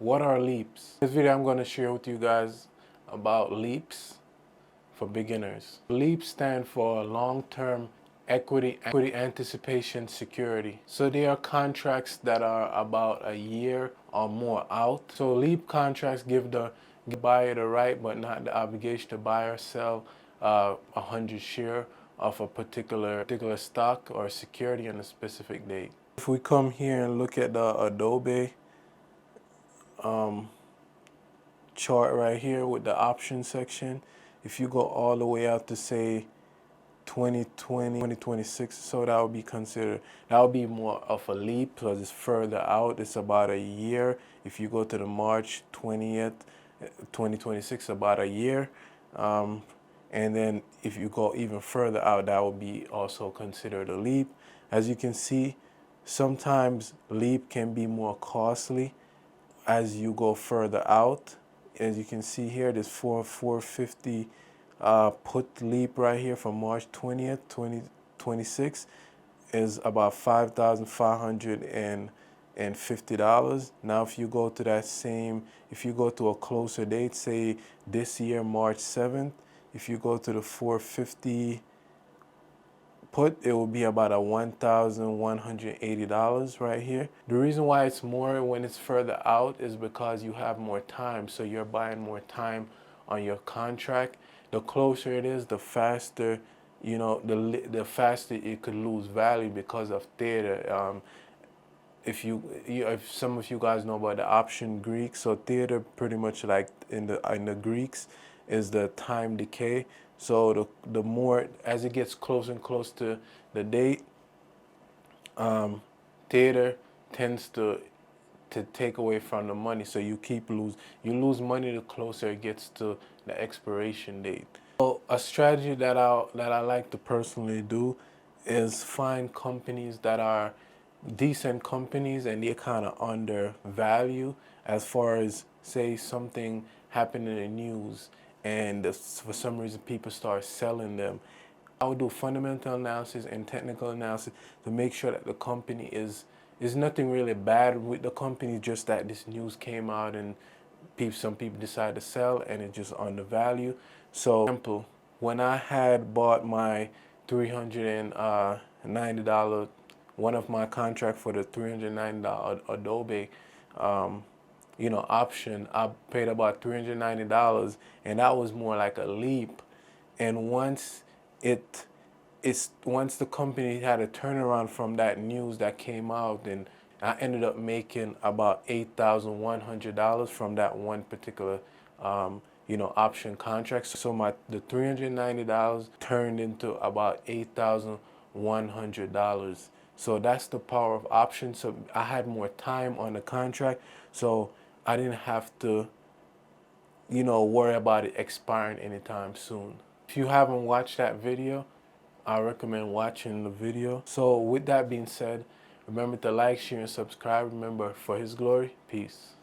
What are leaps? In this video I'm going to share with you guys about leaps for beginners. Leaps stand for long-term equity anticipation security. So they are contracts that are about a year or more out. So leap contracts give the buyer the right but not the obligation to buy or sell 100 share of a particular stock or security on a specific date. If we come here and look at the Adobe chart right here with the option section, if you go all the way out to say 2020, 2026, so that would be considered, that would be more of a leap because it's further out. It's about a year. If you go to the March 20th, 2026, about a year. And then if you go even further out, that would be also considered a leap. As you can see, sometimes leap can be more costly as you go further out. As you can see here, this 450 put leap right here from March 20th, 2026 is about $5,550. Now, if you go to that same, if you go to a closer date, say this year, March 7th, if you go to the 450 put, it will be about a $1,180 right here. The reason why it's more when it's further out is because you have more time, so you're buying more time on your contract. The closer it is, the faster, you know, the faster it could lose value because of theta. If some of you guys know about the option Greek, so theta pretty much like in the Greeks is the time decay. So the more as it gets closer and close to the date, theta tends to take away from the money. So you lose money the closer it gets to the expiration date. So a strategy that I like to personally do is find companies that are decent companies and they're kind of undervalued, as far as say something happened in the news and for some reason people start selling them. I would do fundamental analysis and technical analysis to make sure that the company is nothing really bad with the company, just that this news came out and some people decide to sell and it's just undervalued. So, for example, when I had bought my $390, one of my contract for the $390 Adobe, option, I paid about $390, and that was more like a leap. And once the company had a turnaround from that news that came out, and I ended up making about $8,100 from that one particular option contract. So the $390 turned into about $8,100. So that's the power of options. So I had more time on the contract, so I didn't have to worry about it expiring anytime soon. If you haven't watched that video, I recommend watching the video. So with that being said, remember to like, share, and subscribe. Remember, for His glory, peace.